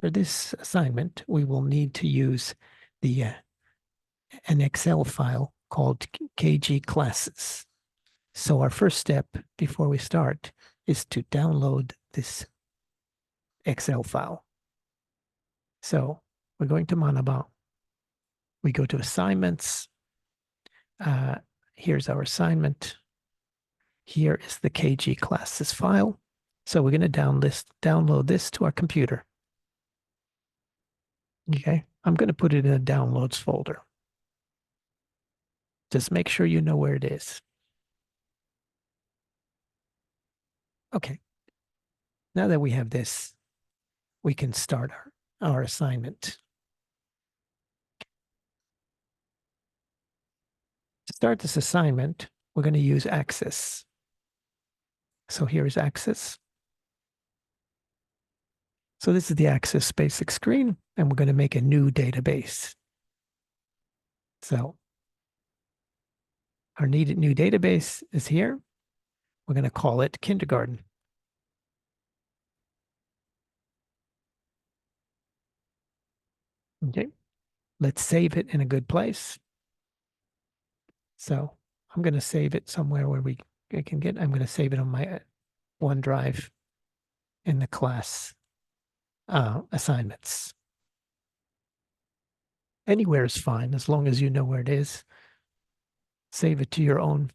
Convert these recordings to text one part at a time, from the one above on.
for this assignment, we will need to use an Excel file called KG classes. So our first step before we start is to download this Excel file. So we're going to Manaba. We go to assignments. Here's our assignment. Here is the KG classes file. So we're going to download this to our computer. Okay, I'm going to put it in a downloads folder. Just make sure you know where it is. Okay, now that we have this, we can start our assignment. To start this assignment, we're going to use Access. So here is Access. So this is the Access basic screen, and we're going to make a new database. So our needed new database is here. We're going to call it Kindergarten. Okay, let's save it in a good place. So I'm going to save it somewhere where I can get. I'm going to save it on my OneDrive in the class assignments. Anywhere is fine as long as you know where it is. Save it to your own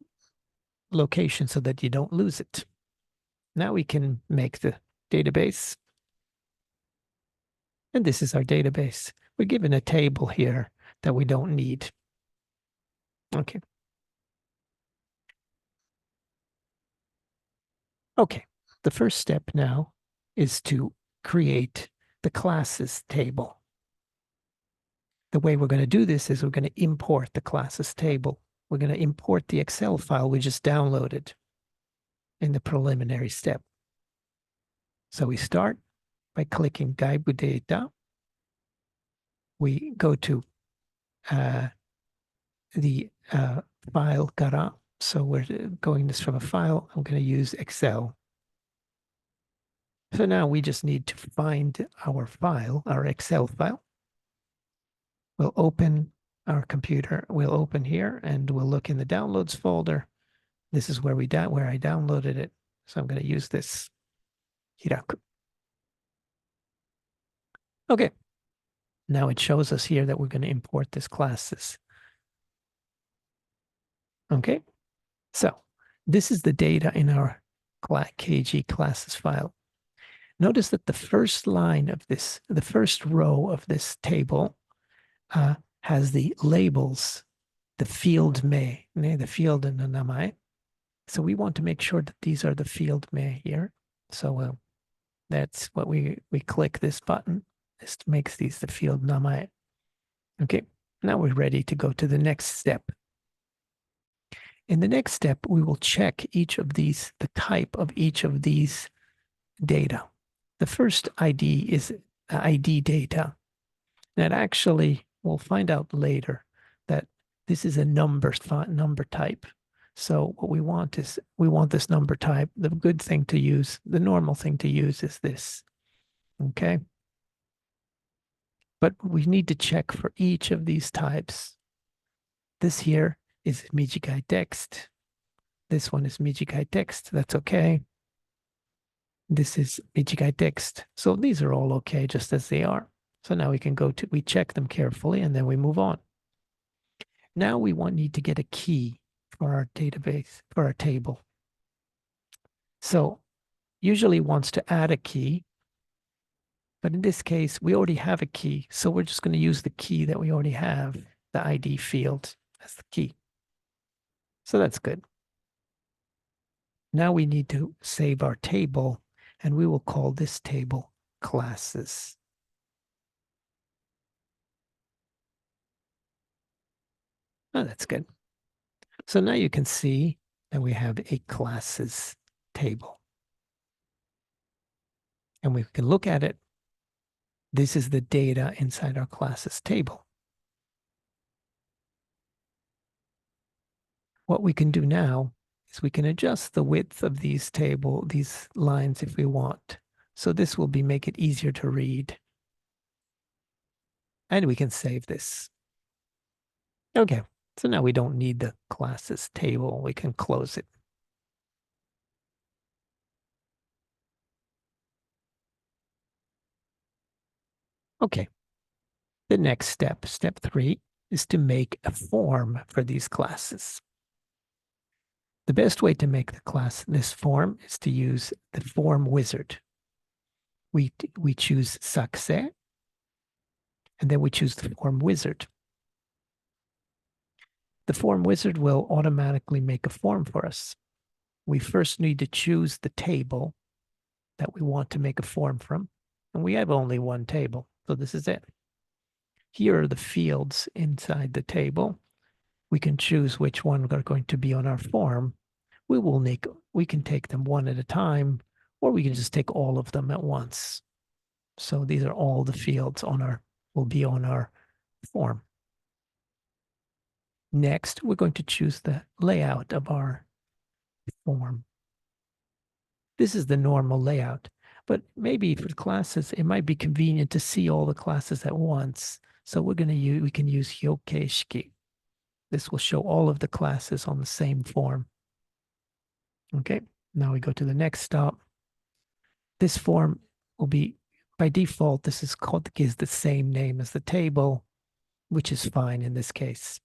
location so that you don't lose it. Now we can make the database. And this is our database. We're given a table here that we don't need. Okay. Okay. The first step now is to create the classes table. The way we're going to do this is we're going to import the classes table. We're going to import the Excel file we just downloaded in the preliminary step. So we start by clicking Gaibu Data. We go to the file Gara. So we're going this from a file. I'm going to use Excel. So now we just need to find our file, our Excel file. We'll open our computer. We'll open here and we'll look in the downloads folder. This is where I downloaded it. So I'm going to use this Hiraku. Okay. Now it shows us here that we're going to import this classes. Okay. So this is the data in our KG classes file. Notice that the first line of this, the first row of this table has the labels, the field me, the field and the namae. So we want to make sure that these are the field me here. So that's what we click this button. This makes these the field namae. Okay, now we're ready to go to the next step. In the next step, we will check each of these, the type of each of these data. The first ID is ID data. That actually, we'll find out later that this is a number type. So what we want is, we want this number type. The good thing to use, the normal thing to use is this, okay? But we need to check for each of these types. This here is Mijigai text. This one is Mijigai text, that's okay. This is Mijigai text. So these are all okay just as they are. So now we can go to, we check them carefully and then we move on. Now we need to get a key for our database, for our table. So usually wants to add a key, but in this case, we already have a key. So we're just going to use the key that we already have, the ID field as the key. So that's good. Now we need to save our table and we will call this table classes. Oh, that's good. So now you can see that we have a classes table. And we can look at it. This is the data inside our classes table. What we can do now is we can adjust the width of these lines if we want. So this will make it easier to read. And we can save this. Okay, so now we don't need the classes table. We can close it. Okay, the next step, step 3, is to make a form for these classes. The best way to make this form is to use the form wizard. We choose success, and then we choose the form wizard. The form wizard will automatically make a form for us. We first need to choose the table that we want to make a form from. And we have only one table, so this is it. Here are the fields inside the table. We can choose which one are going to be on our form. We can take them one at a time, or we can just take all of them at once. So these are all the fields will be on our form. Next, we're going to choose the layout of our form. This is the normal layout, but maybe for classes, it might be convenient to see all the classes at once. So we can use Hyokeshiki. This will show all of the classes on the same form. Okay, now we go to the next stop. This form will be, by default, gives the same name as the table, which is fine in this case.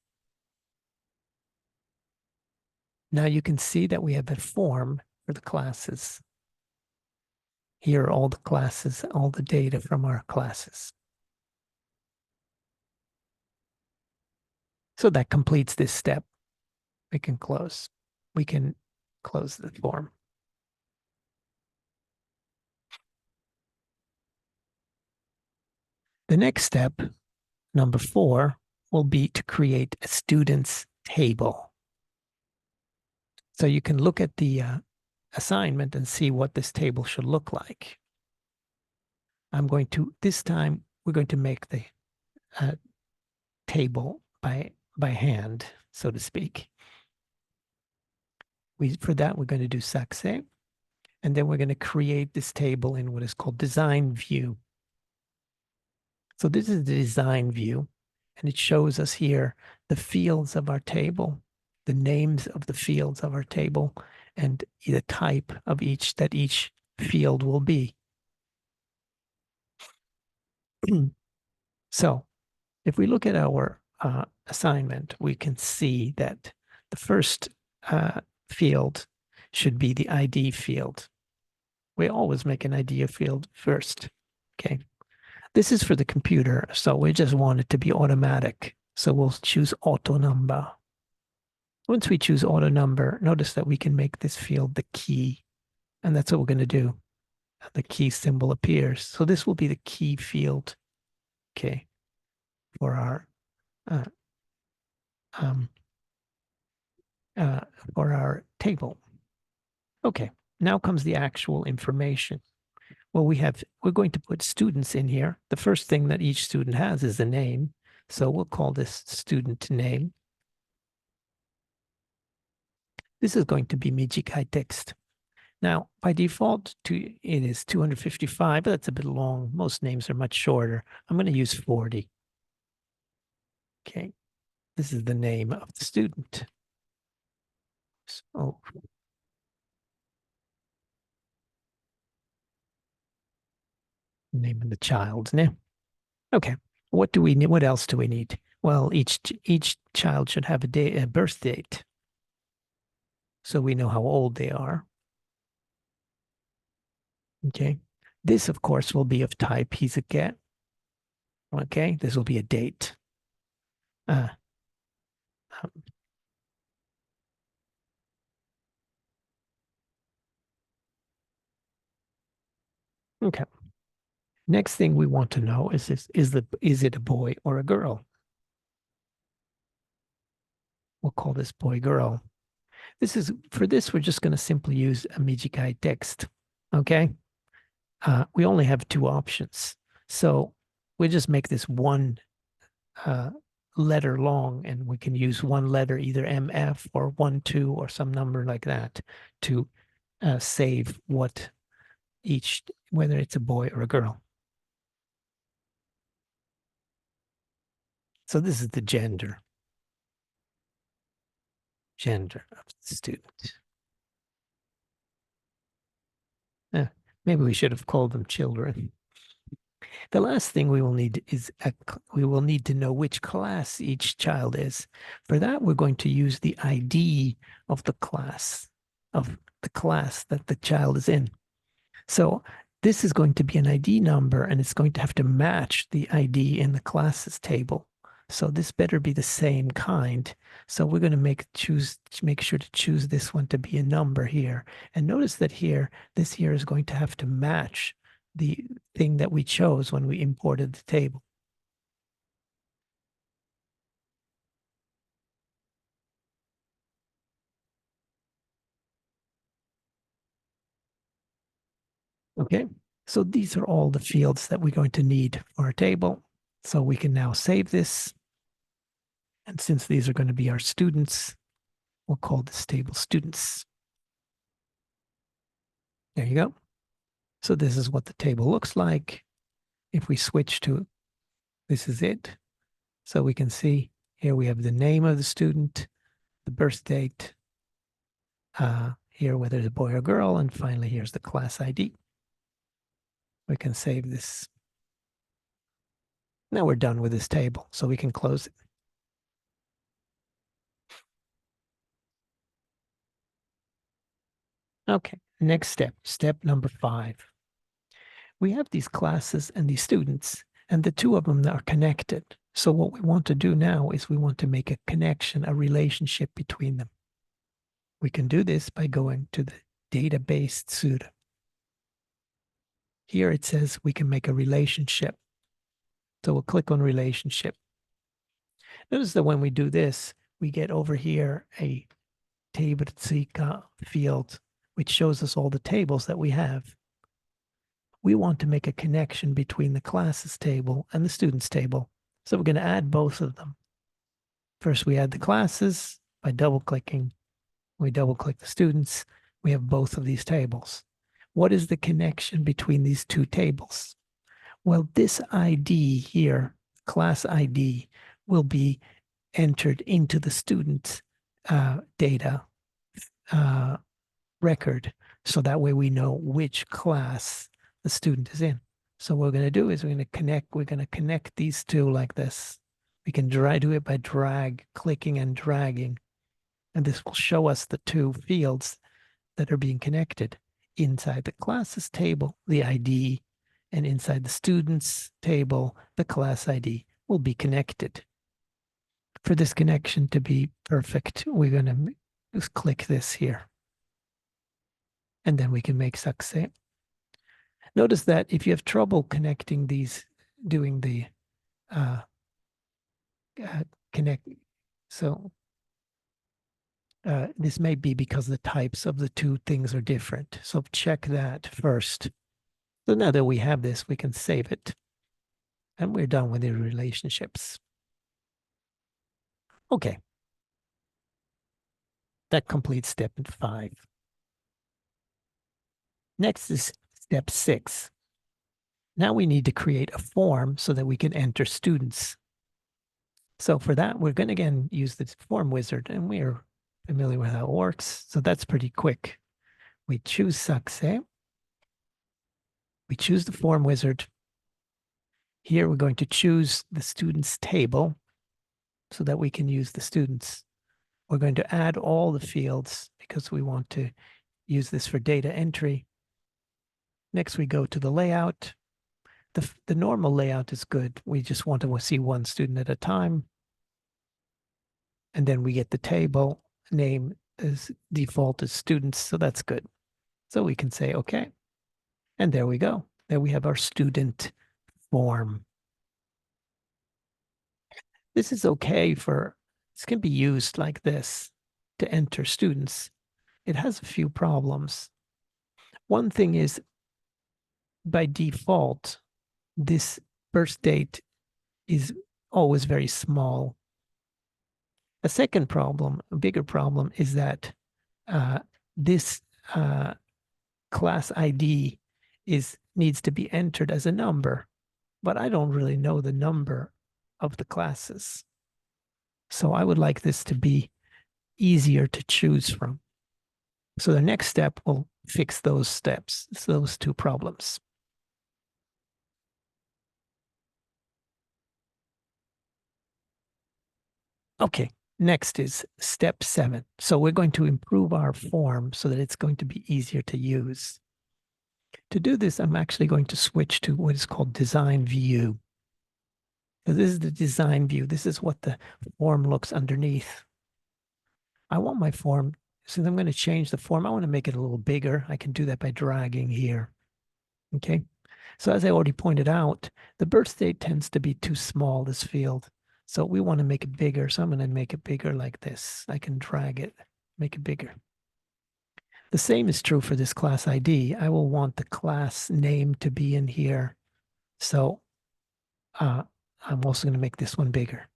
Now you can see that we have a form for the classes. Here are all the classes, all the data from our classes. So that completes this step. We can close the form. The next step, number 4, will be to create a student's table. So you can look at the assignment and see what this table should look like. This time, we're going to make the table by hand, so to speak. For that, we're going to do success, and then we're going to create this table in what is called design view. So this is the design view, and it shows us here the fields of our table, the names of the fields of our table, and the type of each field will be. So if we look at our assignment, we can see that the first field should be the ID field. We always make an ID field first. Okay. This is for the computer, so we just want it to be automatic. So we'll choose auto number. Once we choose auto number, notice that we can make this field the key, and that's what we're going to do. The key symbol appears. So this will be the key field, okay, for our table. Okay, now comes the actual information. Well, we're going to put students in here. The first thing that each student has is a name. So we'll call this student name. This is going to be Mijikai text. Now, by default, it is 255, but that's a bit long. Most names are much shorter. I'm going to use 40. Okay, this is the name of the student. So, name of the child's name. Okay, what do we need? What else do we need? Well, each child should have a birth date, so we know how old they are. Okay, this of course will be of type Hizuke. Okay, this will be a date. Um, okay. Next thing we want to know is it a boy or a girl? We'll call this boy girl. For this, we're just going to simply use a Mijikai text. Okay. We only have 2 options. So we just make this one letter long, and we can use one letter, either MF or 1, 2, or some number like that to save whether it's a boy or a girl. So this is the gender of the student. Eh, maybe we should have called them children. The last thing we will need is we will need to know which class each child is. For that, we're going to use the ID of the class that the child is in. So this is going to be an ID number, and it's going to have to match the ID in the classes table. So this better be the same kind. So we're going to make sure to choose this one to be a number here. And notice that this here is going to have to match the thing that we chose when we imported the table. Okay, so these are all the fields that we're going to need for our table. So we can now save this. And since these are going to be our students, we'll call this table students. There you go. So this is what the table looks like. If we switch to, this is it. So we can see here we have the name of the student, the birth date, here whether it's a boy or girl, and finally here's the class ID. We can save this. Now we're done with this table, so we can close it. Okay, next step number 5. We have these classes and these students, and the two of them are connected. So what we want to do now is we want to make a connection, a relationship between them. We can do this by going to the database pseudo. Here it says we can make a relationship. So we'll click on relationship. Notice that when we do this, we get over here a table field, which shows us all the tables that we have. We want to make a connection between the classes table and the students table. So we're going to add both of them. First, we add the classes by double clicking. We double click the students. We have both of these tables. What is the connection between these two tables? Well, this ID here, class ID, will be entered into the student data record. So that way we know which class the student is in. So what we're going to do is we're going to connect these two like this. We can do it by clicking and dragging. And this will show us the two fields that are being connected. Inside the classes table, the ID, and inside the students table, the class ID will be connected. For this connection to be perfect, we're going to just click this here. And then we can make success. Notice that if you have trouble connecting these, doing the connect, so this may be because the types of the two things are different. So check that first. So now that we have this, we can save it. And we're done with the relationships. Okay. That completes step 5. Next is step 6. Now we need to create a form so that we can enter students. So for that, we're going to again use the form wizard, and we're familiar with how it works. So that's pretty quick. We choose success. We choose the form wizard. Here we're going to choose the students table so that we can use the students. We're going to add all the fields because we want to use this for data entry. Next, we go to the layout. The normal layout is good. We just want to see one student at a time. And then we get the table name as default as students. So that's good. So we can say, okay. And there we go. There we have our student form. This is okay this can be used like this to enter students. It has a few problems. One thing is, by default, this birth date is always very small. A second problem, a bigger problem, is that this class ID needs to be entered as a number, but I don't really know the number of the classes. So I would like this to be easier to choose from. So the next step will fix those steps, those two problems. Okay, next is step 7. So we're going to improve our form so that it's going to be easier to use. To do this, I'm actually going to switch to what is called design view. So this is the design view. This is what the form looks underneath. I want my form, since I'm going to change the form, I want to make it a little bigger. I can do that by dragging here. Okay. So as I already pointed out, the birth date tends to be too small, this field. So we want to make it bigger. So I'm going to make it bigger like this. I can drag it, make it bigger. The same is true for this class ID. I will want the class name to be in here. So I'm also going to make this one bigger.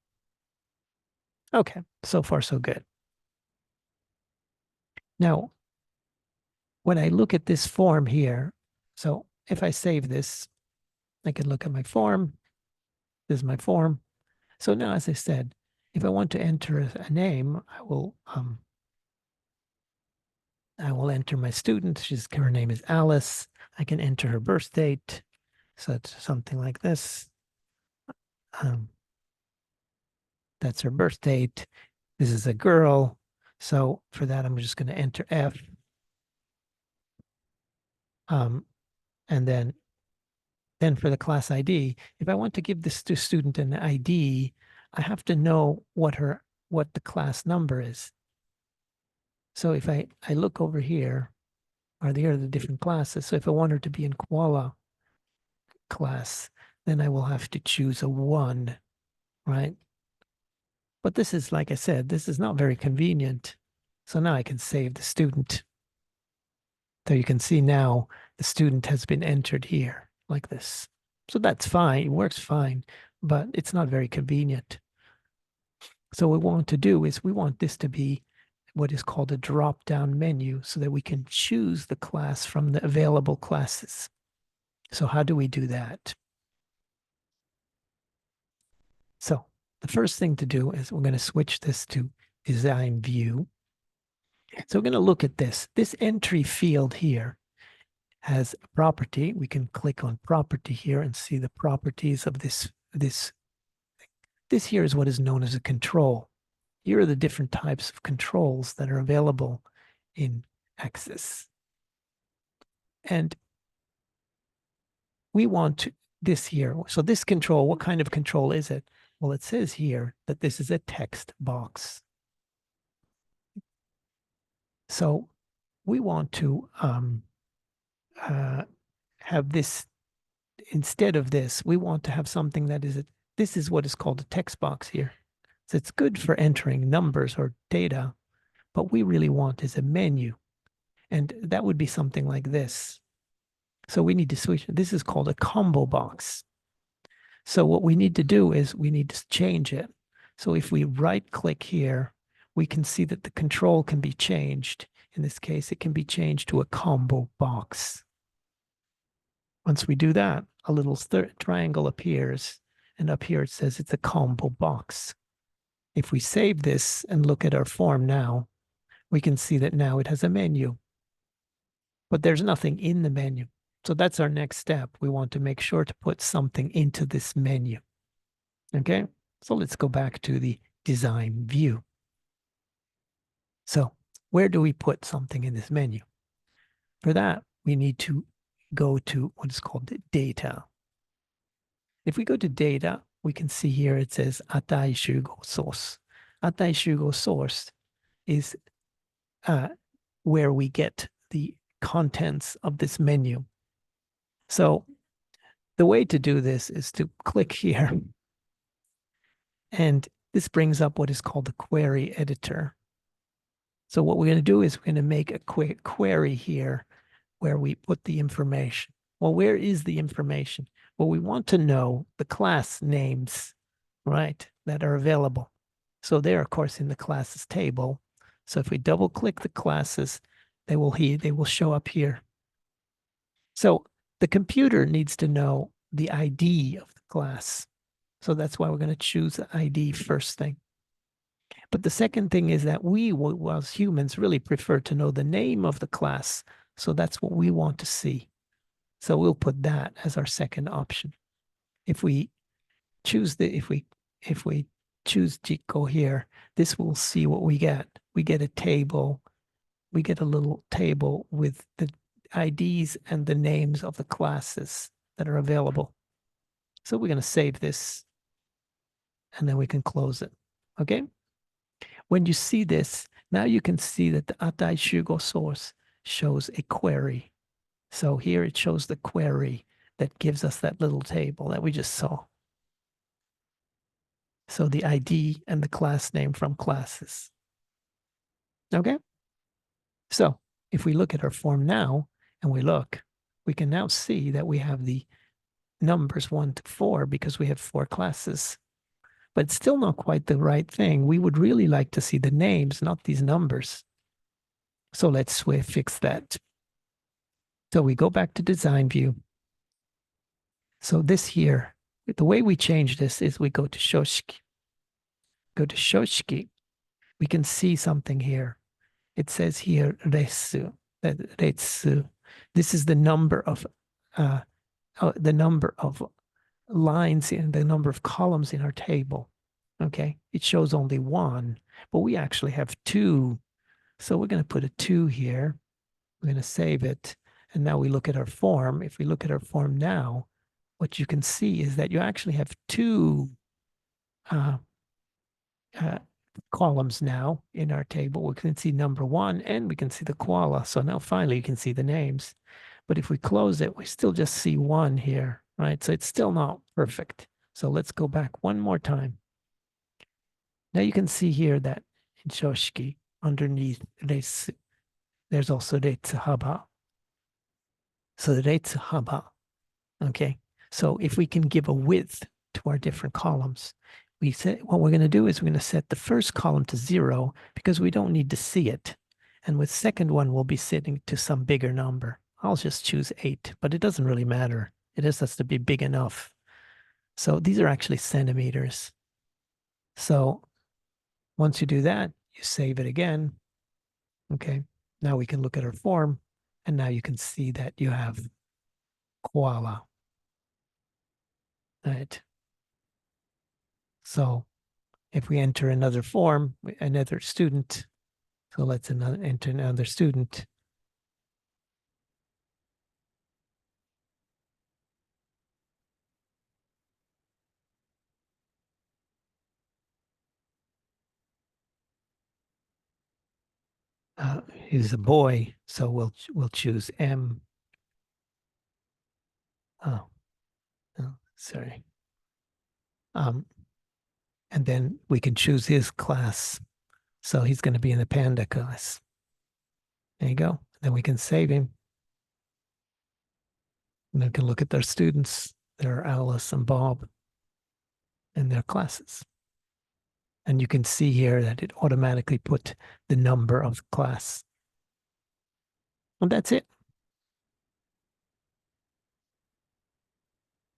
Okay, so far so good. Now, when I look at this form here, so if I save this, I can look at my form. This is my form. So now, as I said, if I want to enter a name, I will enter my student. Her name is Alice. I can enter her birth date. So it's something like this. That's her birth date. This is a girl. So for that, I'm just going to enter F. And then for the class ID, if I want to give this student an ID, I have to know what the class number is. So if I look over here, there are the different classes. So if I want her to be in koala class, then I will have to choose a 1, right? But this is, like I said, this is not very convenient. So now I can save the student. So you can see now the student has been entered here like this. So that's fine. It works fine, but it's not very convenient. So what we want to do is we want this to be what is called a drop-down menu so that we can choose the class from the available classes. So how do we do that? So the first thing to do is we're going to switch this to design view. So we're going to look at this. This entry field here has a property. We can click on property here and see the properties of this. This here is what is known as a control. Here are the different types of controls that are available in Access. And we want this here. So this control, what kind of control is it? Well, it says here that this is a text box. So we want to have this, instead of this, we want to have something that is, this is what is called a text box here. So it's good for entering numbers or data, but we really want is a menu. And that would be something like this. So we need to switch. This is called a combo box. So what we need to do is we need to change it. So if we right click here, we can see that the control can be changed. In this case, it can be changed to a combo box. Once we do that, a little triangle appears, and up here it says it's a combo box. If we save this and look at our form now, we can see that now it has a menu, but there's nothing in the menu. So that's our next step. We want to make sure to put something into this menu. Okay, so let's go back to the design view. So where do we put something in this menu? For that, we need to go to what is called data. If we go to data, we can see here it says Atai Shugo source. Atai Shugo source is where we get the contents of this menu. So the way to do this is to click here. And this brings up what is called the query editor. So what we're going to do is we're going to make a quick query here where we put the information. Well, where is the information? Well, we want to know the class names, right, that are available. So they're, of course, in the classes table. So if we double click the classes, they will show up here. So the computer needs to know the ID of the class. So that's why we're going to choose the ID first thing. But the second thing is that we, as humans, really prefer to know the name of the class. So that's what we want to see. So we'll put that as our second option. If we choose if we choose Jico here, this will see what we get. We get a table. We get a little table with the IDs and the names of the classes that are available. So we're going to save this and then we can close it. Okay. When you see this, now you can see that the Atai Shugo source shows a query. So here it shows the query that gives us that little table that we just saw. So the ID and the class name from classes. Okay. So if we look at our form now and we can now see that we have the numbers 1 to 4 because we have 4 classes. But it's still not quite the right thing. We would really like to see the names, not these numbers. So let's fix that. So we go back to design view. So this here, the way we change this is we go to Shoshiki. Go to Shoshiki. We can see something here. It says here Retsu. Retsu. This is the number of lines in the number of columns in our table. Okay, it shows only 1, but we actually have 2. So we're going to put a 2 here. We're going to save it. And now we look at our form. If we look at our form now, what you can see is that you actually have 2 columns now in our table. We can see number 1 and we can see the koala. So now finally you can see the names. But if we close it, we still just see 1 here, right? So it's still not perfect. So let's go back one more time. Now you can see here that in Shoshiki, underneath Retsu, there's also Retsu Haba. So the Retsu Haba, okay? So if we can give a width to our different columns, we say what we're going to do is we're going to set the first column to 0 because we don't need to see it. And with second one, we'll be setting to some bigger number. I'll just choose 8, but it doesn't really matter. It just has to be big enough. So these are actually centimeters. So once you do that, you save it again. Okay, now we can look at our form, and now you can see that you have koala. Right. So if we enter another form, another student, so let's enter another student. He's a boy, so we'll choose M. Oh, sorry. And then we can choose his class. So he's going to be in the panda class. There you go. Then we can save him. And then we can look at their students. There are Alice and Bob and their classes. And you can see here that it automatically put the number of the class. And that's it.